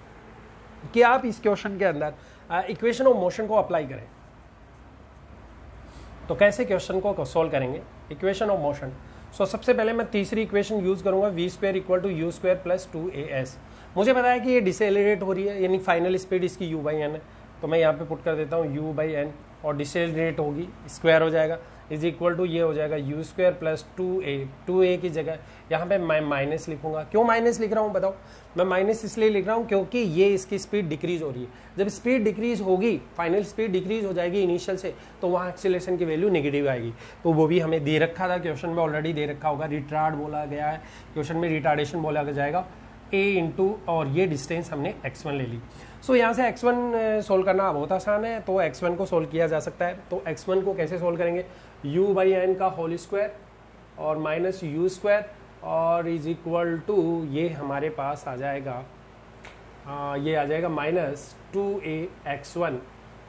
[SPEAKER 1] कि आप इस क्वेश्चन के अंदर इक्वेशन ऑफ मोशन को अप्लाई करें। तो कैसे क्वेश्चन को सॉल्व करेंगे, इक्वेशन ऑफ मोशन। सो सबसे पहले मैं तीसरी इक्वेशन यूज करूंगा, v² equal to u² plus 2as। मुझे पता है कि ये डिसेलरेट हो रही है, यानी फाइनल स्पीड इसकी u/n है, तो मैं यहाँ पे पुट कर देता हूँ u/n, और डिसेलरेट होगी स्क्वायर हो जाएगा, इज इक्वल टू ये हो जाएगा u² प्लस 2a की जगह यहाँ पे मैं माइनस लिखूंगा। क्यों माइनस लिख रहा हूँ बताओ, मैं माइनस इसलिए लिख रहा हूँ क्योंकि ये इसकी स्पीड डिक्रीज हो रही है। जब स्पीड डिक्रीज होगी, फाइनल स्पीड डिक्रीज हो जाएगी इनिशियल से, तो वहाँ एक्सीलरेशन की वैल्यू नेगेटिव आएगी। तो वो भी हमें दे रखा था, क्वेश्चन में ऑलरेडी दे रखा होगा, रिटार्ड बोला गया है, क्वेश्चन में रिटार्डेशन बोला जाएगा a इंटू, और ये डिस्टेंस हमने x1 ले ली। सो यहाँ से x1 सोल्व करना बहुत आसान है, तो x1 को सोल्व किया जा सकता है। तो x1 को कैसे सोल्व करेंगे, u/n का होल स्क्वायर और माइनस u² और इज इक्वल टू ये हमारे पास आ जाएगा, ये आ जाएगा माइनस 2ax1।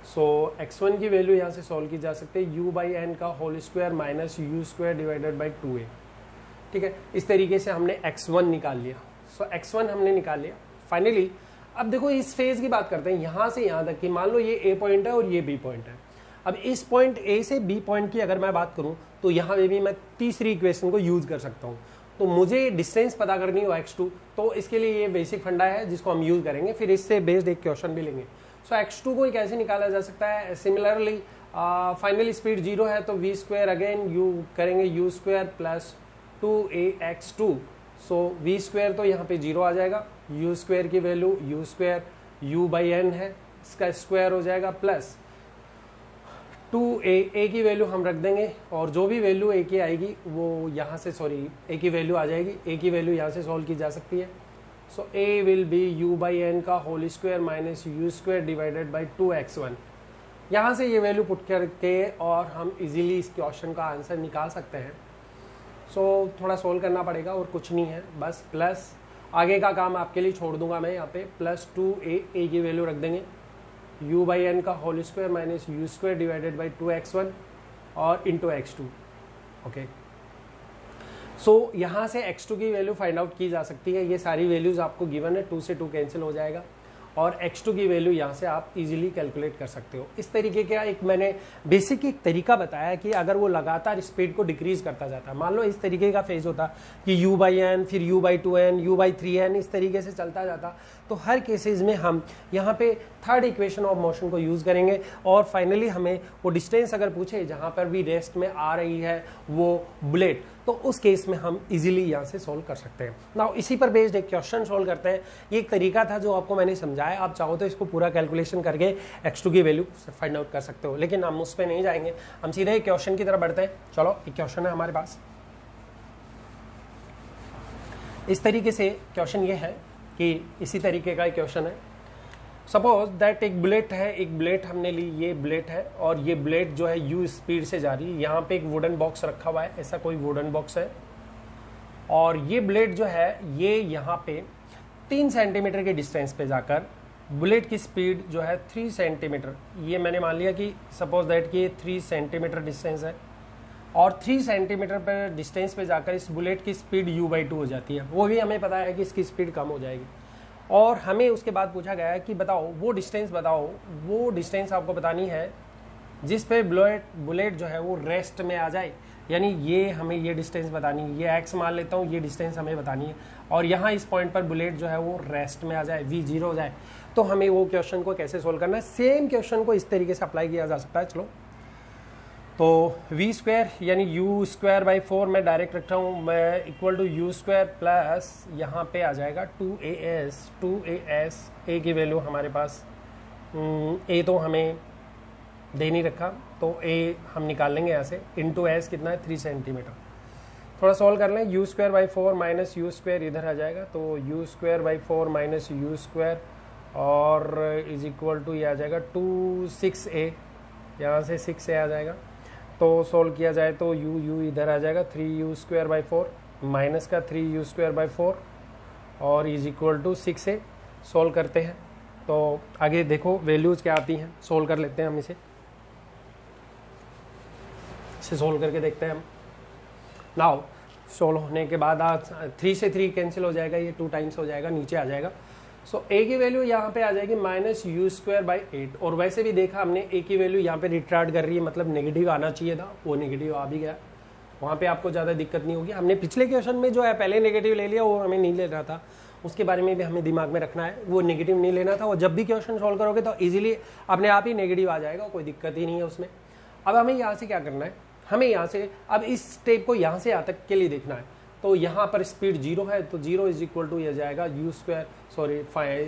[SPEAKER 1] सो x1 की वैल्यू यहाँ से सॉल्व की जा सकती है, u/n का whole square minus u² divided by 2a। ठीक है, इस तरीके से हमने x1 निकाल लिया। सो x1 हमने निकाल लिया। फाइनली अब देखो इस फेज की बात करते हैं, यहाँ से यहाँ तक कि मान लो ये a पॉइंट है और ये b पॉइंट है। अब इस पॉइंट a से b पॉइंट की अगर मैं बात करूँ तो यहाँ पे भी मैं तीसरी इक्वेशन को यूज कर सकता हूँ। तो मुझे डिस्टेंस पता करनी हो x2, तो इसके लिए ये बेसिक फंडा है जिसको हम यूज करेंगे, फिर इससे बेस्ड एक क्वेश्चन भी लेंगे। सो x2 को कैसे निकाला जा सकता है, सिमिलरली फाइनल स्पीड 0 है तो v² अगेन यू करेंगे u² प्लस 2ax2। सो v² तो यहाँ पे 0 आ जाएगा, u² की वैल्यू u² u/n है, इसका स्क्वायर हो जाएगा प्लस 2a की वैल्यू हम रख देंगे, और जो भी वैल्यू a की आएगी वो यहाँ से, सॉरी a की वैल्यू आ जाएगी, a की वैल्यू यहाँ से सॉल्व की जा सकती है। सो a विल बी u/n का whole square minus u² divided by 2x1। यहाँ से ये वैल्यू पुट करके और हम इजीली इस क्वेश्चन का आंसर निकाल सकते हैं। सो थोड़ा सोल्व करना पड़ेगा और कुछ नहीं है, बस प्लस आगे का काम आपके लिए छोड़ दूंगा मैं यहाँ पे, प्लस 2a की वैल्यू रख देंगे, u/n का whole square minus u² divided by 2x1 और इंटू x2। ओके, सो यहाँ से x2 की वैल्यू फाइंड आउट की जा सकती है। ये सारी वैल्यूज आपको गिवन है, 2 से 2 कैंसिल हो जाएगा, और x2 की वैल्यू यहाँ से आप इजीली कैलकुलेट कर सकते हो। इस तरीके का एक मैंने बेसिक एक तरीका बताया कि अगर वो लगातार स्पीड को डिक्रीज करता जाता है, मान लो इस तरीके का फेज होता कि u/n फिर u/2n u/3n इस तरीके से चलता जाता, तो हर केसेस में हम यहाँ पे थर्ड इक्वेशन ऑफ मोशन को यूज करेंगे, और फाइनली हमें वो डिस्टेंस अगर पूछे जहाँ पर भी रेस्ट में आ रही है वो बुलेट, तो उस केस में हम इजीली यहाँ से सोल्व कर सकते हैं। नाउ इसी पर बेस्ड एक क्वेश्चन सोल्व करते हैं। ये एक तरीका था जो आपको मैंने समझाया, आप चाहो तो इसको पूरा कैलकुलेशन करके x2 की वैल्यू फाइंड आउट कर सकते हो, लेकिन हम उस पर नहीं जाएंगे, हम सीधे क्वेश्चन की तरफ बढ़ते हैं। चलो एक क्वेश्चन है हमारे पास, इस तरीके से क्वेश्चन ये है कि इसी तरीके का क्वेश्चन है। सपोज दैट एक बुलेट है, एक बुलेट हमने ली, ये बुलेट है और ये बुलेट जो है u स्पीड से जा रही है। यहाँ पे एक वुडन बॉक्स रखा हुआ है, ऐसा कोई वुडन बॉक्स है, और ये बुलेट जो है ये यहाँ पे 3 सेंटीमीटर के डिस्टेंस पे जाकर बुलेट की स्पीड जो है 3 सेंटीमीटर, ये मैंने मान लिया कि सपोज दैट कि 3 सेंटीमीटर डिस्टेंस है, और 3 सेंटीमीटर पर डिस्टेंस पे जाकर इस बुलेट की स्पीड u/2 हो जाती है। वो भी हमें पता है कि इसकी स्पीड कम हो जाएगी, और हमें उसके बाद पूछा गया है कि बताओ वो डिस्टेंस, बताओ वो डिस्टेंस आपको बतानी है जिस पे बुलेट जो है वो रेस्ट में आ जाए, यानी ये हमें ये डिस्टेंस बतानी है, ये x मान लेता हूँ, ये डिस्टेंस हमें बतानी है, और यहाँ इस पॉइंट पर बुलेट जो है वो रेस्ट में आ जाए, v0 हो जाए। तो हमें वो क्वेश्चन को कैसे सोल्व करना है, सेम क्वेश्चन को इस तरीके से अप्लाई किया जा सकता है। चलो तो v² यानी u²/4 मैं डायरेक्ट रख रहा हूँ, मैं इक्वल टू u² प्लस यहाँ पे आ जाएगा 2as a की वैल्यू हमारे पास a तो हमें दे नहीं रखा, तो a हम निकाल लेंगे यहाँ से, इंटू s कितना है 3 सेंटीमीटर। थोड़ा सॉल्व कर लें, u²/4 माइनस u² इधर आ जाएगा, तो u²/4 माइनस u² और इज इक्वल टू ये आ जाएगा 2 6a, यहाँ से 6a आ जाएगा, तो सोल्व किया जाए तो u इधर आ जाएगा 3u²/4 माइनस का 3u²/4 और इज इक्वल टू 6 से सोल्व करते हैं। तो आगे देखो वैल्यूज क्या आती हैं, सोल्व कर लेते हैं हम इसे सोल्व करके देखते हैं हम। नाउ सोल्व होने के बाद 3 से 3 कैंसिल हो जाएगा, ये 2 टाइम्स हो जाएगा, नीचे आ जाएगा। सो a की वैल्यू यहाँ पे आ जाएगी -u²/8 और वैसे भी देखा हमने a की वैल्यू यहाँ पे रिटार्ड कर रही है, मतलब नेगेटिव आना चाहिए था, वो नेगेटिव आ भी गया। वहाँ पे आपको ज़्यादा दिक्कत नहीं होगी। हमने पिछले क्वेश्चन में जो है पहले नेगेटिव ले लिया, वो हमें नहीं लेना था, उसके बारे में भी हमें दिमाग में रखना है, वो नेगेटिव नहीं लेना था। और जब भी क्वेश्चन सॉल्व करोगे तो ईजिली अपने आप ही नेगेटिव आ जाएगा, कोई दिक्कत ही नहीं है उसमें। अब हमें यहाँ से क्या करना है, हमें यहाँ से अब इस स्टेप को यहाँ से यहाँ तक के लिए देखना है। तो यहाँ पर स्पीड 0 है, तो 0 इज इक्वल टू ये जाएगा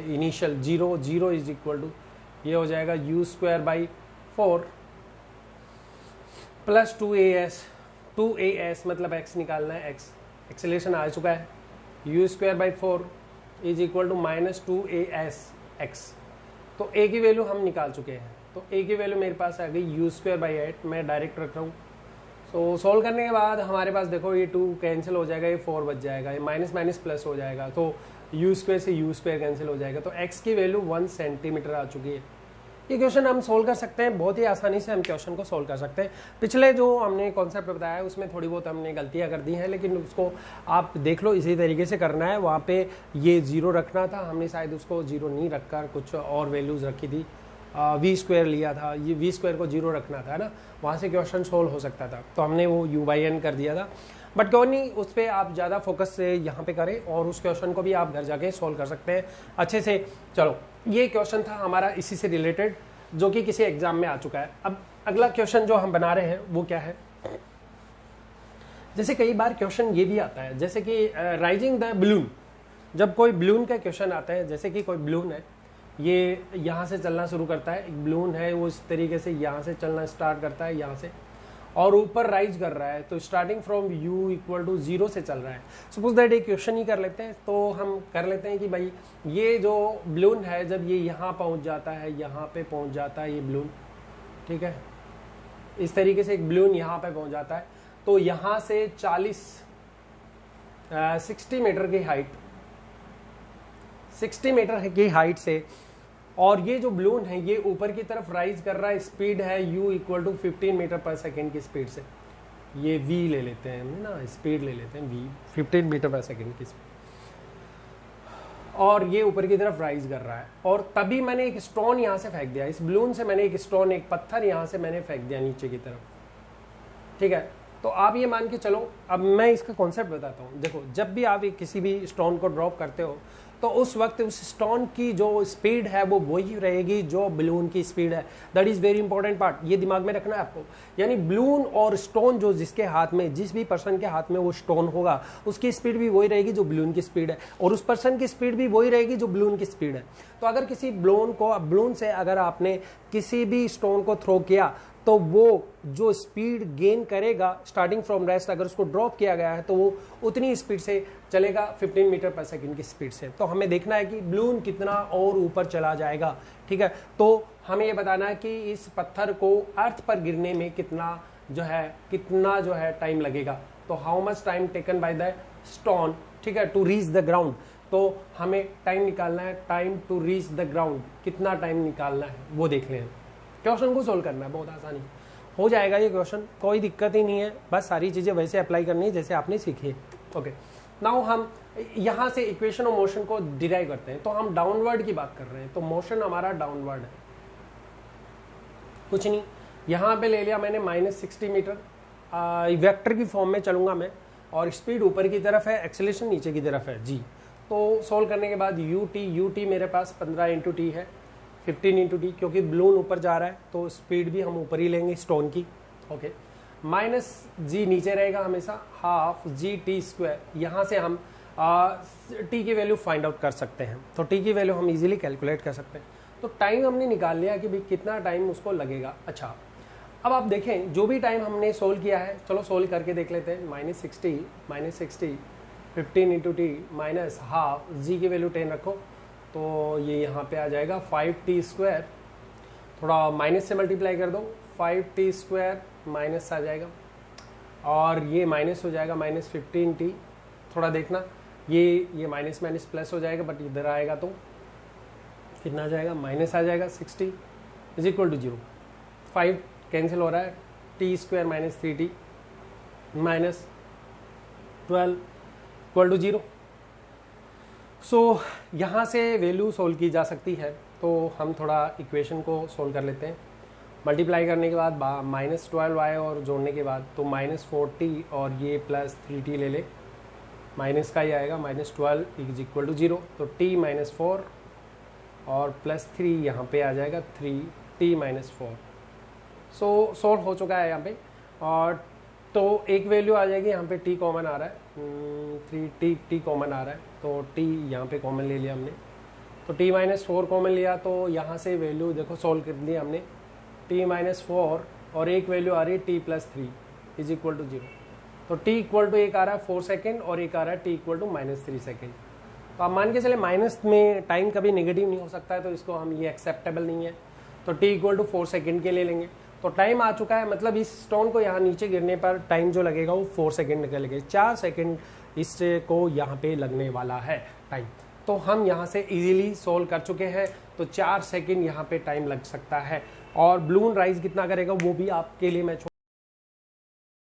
[SPEAKER 1] इनिशियल 0 इज इक्वल टू ये हो जाएगा u²/4 प्लस 2as मतलब x निकालना है, x एक्सेलरेशन आ चुका है, u²/4 is equal to -2as x। तो a की वैल्यू हम निकाल चुके हैं, तो a की वैल्यू मेरे पास आ गई u²/8, मैं डायरेक्ट रख रहा हूँ। सो सोल्व करने के बाद हमारे पास देखो ये 2 कैंसिल हो जाएगा, ये 4 बच जाएगा, ये माइनस माइनस प्लस हो जाएगा, तो u² से u² कैंसिल हो जाएगा। तो x की वैल्यू 1 सेंटीमीटर आ चुकी है। ये क्वेश्चन हम सोल्व कर सकते हैं, बहुत ही आसानी से हम क्वेश्चन को सोल्व कर सकते हैं। पिछले जो हमने कॉन्सेप्ट बताया है उसमें थोड़ी बहुत हमने गलतियां कर दी हैं, लेकिन उसको आप देख लो, इसी तरीके से करना है। वहाँ पे ये 0 रखना था, हमने शायद उसको 0 नहीं रखकर कुछ और वैल्यूज रखी थी, v² लिया था, ये v² को 0 रखना था ना, वहाँ से क्वेश्चन सोल्व हो सकता था, तो हमने वो u/n कर दिया था। बट क्यों नहीं, उस पर आप ज़्यादा फोकस से यहाँ पे करें और उस क्वेश्चन को भी आप घर जाके सोल्व कर सकते हैं अच्छे से। चलो, ये क्वेश्चन था हमारा इसी से रिलेटेड, जो कि किसी एग्जाम में आ चुका है। अब अगला क्वेश्चन जो हम बना रहे हैं वो क्या है, जैसे कई बार क्वेश्चन ये भी आता है, जैसे कि राइजिंग द बलून। जब कोई बलून का क्वेश्चन आता है, जैसे कि कोई बलून है, ये यहाँ से चलना शुरू करता है, एक बलून है वो इस तरीके से यहाँ से चलना स्टार्ट करता है यहाँ से, और ऊपर राइज कर रहा है, तो starting from u equal to 0 से चल रहा है। सपोज दैट एक क्वेश्चन ही कर लेते हैं, तो हम कर लेते हैं कि भाई ये जो बलून है जब ये यहाँ पहुँच जाता है, यहाँ पे पहुँच जाता है ये बलून, ठीक है, इस तरीके से एक बलून यहाँ पे पहुँच जाता है, तो यहाँ से 60 मीटर की हाइट, 60 मीटर की हाइट से, और ये जो बलून है ये ऊपर की तरफ राइज कर रहा है, स्पीड है u इक्वल टू 15 मीटर पर सेकेंड की स्पीड से, ये v ले लेते हैं ना, स्पीड ले लेते हैं v 15 मीटर पर सेकेंड की स्पीड, और ये ऊपर की तरफ राइज कर रहा है। और तभी मैंने एक स्टोन यहाँ से फेंक दिया, इस बलून से मैंने एक स्टोन, एक पत्थर यहाँ से मैंने फेंक दिया नीचे की तरफ, ठीक है। तो आप ये मान के चलो, अब मैं इसका कॉन्सेप्ट बताता हूँ। देखो, जब भी आप किसी भी स्टोन को ड्रॉप करते हो तो उस वक्त उस स्टोन की जो स्पीड है वो वही रहेगी जो बलून की स्पीड है। That is very important part, ये दिमाग में रखना है आपको। यानी बलून और स्टोन जो जिसके हाथ में, जिस भी पर्सन के हाथ में वो स्टोन होगा, उसकी स्पीड भी वही रहेगी जो बलून की स्पीड है, और उस पर्सन की स्पीड भी वही रहेगी जो बलून की स्पीड है। तो अगर किसी बलून से अगर आपने किसी भी स्टोन को थ्रो किया, तो वो जो स्पीड गेन करेगा स्टार्टिंग फ्रॉम रेस्ट, अगर उसको ड्रॉप किया गया है तो वो उतनी स्पीड से चलेगा 15 मीटर पर सेकंड की स्पीड से। तो हमें देखना है कि बलून कितना और ऊपर चला जाएगा, ठीक है। तो हमें ये बताना है कि इस पत्थर को अर्थ पर गिरने में कितना जो है टाइम लगेगा। तो how much time taken by the stone, ठीक है, टू रीच द ग्राउंड। तो हमें टाइम निकालना है, time to reach the ground, कितना टाइम निकालना है वो देख लें। क्वेश्चन को सोल्व करना है, बहुत आसानी हो जाएगा ये क्वेश्चन, कोई दिक्कत ही नहीं है, बस सारी चीज़ें वैसे अप्लाई करनी है जैसे आपने सीखी है। ओके, नाउ हम यहाँ से इक्वेशन ऑफ मोशन को डिराइव करते हैं। तो हम डाउनवर्ड की बात कर रहे हैं, तो मोशन हमारा डाउनवर्ड है, कुछ नहीं, यहाँ पे ले लिया मैंने -60 मीटर, वेक्टर की फॉर्म में चलूंगा मैं, और स्पीड ऊपर की तरफ है, एक्सेलरेशन नीचे की तरफ है जी। तो सोल्व करने के बाद ut मेरे पास 15 × t है, 15 × t, क्योंकि बलून ऊपर जा रहा है तो स्पीड भी हम ऊपर ही लेंगे स्टोन की। ओके, -g नीचे रहेगा हमेशा, हाफ g_t²। यहाँ से हम t की वैल्यू फाइंड आउट कर सकते हैं, तो t की वैल्यू हम इजीली कैलकुलेट कर सकते हैं। तो टाइम हमने निकाल लिया कि भाई कितना टाइम उसको लगेगा। अच्छा, अब आप देखें जो भी टाइम हमने सोल्व किया है, चलो सोल्व करके देख लेते हैं। -60 15 × t माइनस हाफ, g की वैल्यू 10 रखो, तो ये यहाँ पे आ जाएगा 5t², थोड़ा माइनस से मल्टीप्लाई कर दो, 5t² माइनस आ जाएगा और ये माइनस हो जाएगा -15t। थोड़ा देखना, ये माइनस माइनस प्लस हो जाएगा, बट इधर आएगा तो कितना आ जाएगा, माइनस आ जाएगा 60 इज इक्वल टू 0। 5 कैंसिल हो रहा है, t² - 3t -12 इक्वल टू 0। सो यहाँ से वैल्यू सोल्व की जा सकती है, तो हम थोड़ा इक्वेशन को सोल्व कर लेते हैं। मल्टीप्लाई करने के बाद -12y और जोड़ने के बाद तो -4t और ये +3t ले ले, माइनस का ही आएगा, -12 इज इक्वल टू 0। तो t - 4 और +3 यहाँ पे आ जाएगा 3t - 4। सो सोल्व हो चुका है यहाँ पे। और तो एक वैल्यू आ जाएगी यहाँ पे, t कॉमन आ रहा है, 3t कॉमन आ रहा है, तो t यहाँ पे कॉमन ले लिया हमने। तो t - 4 कॉमन लिया, तो यहाँ से वैल्यू देखो सोल्व कर दिया हमने, t - 4 और एक वैल्यू आ रही है t + 3 इज इक्वल टू 0। तो t इक्वल टू एक आ रहा है 4 सेकेंड और एक आ रहा है t इक्वल टू -3 सेकेंड। तो आप मान के चले माइनस में टाइम कभी नेगेटिव नहीं हो सकता है, तो इसको हम ये एक्सेप्टेबल नहीं है, तो t इक्वल टू 4 सेकेंड के ले लेंगे। तो टाइम आ चुका है, मतलब इस स्टोन को यहाँ नीचे गिरने पर टाइम जो लगेगा वो 4 सेकेंड निकलेगा, 4 सेकेंड इसको यहाँ पे लगने वाला है टाइम। तो हम यहाँ से इजीली सोल्व कर चुके हैं, तो 4 सेकेंड यहाँ पे टाइम लग सकता है। और बलून राइज कितना करेगा वो भी आपके लिए मैं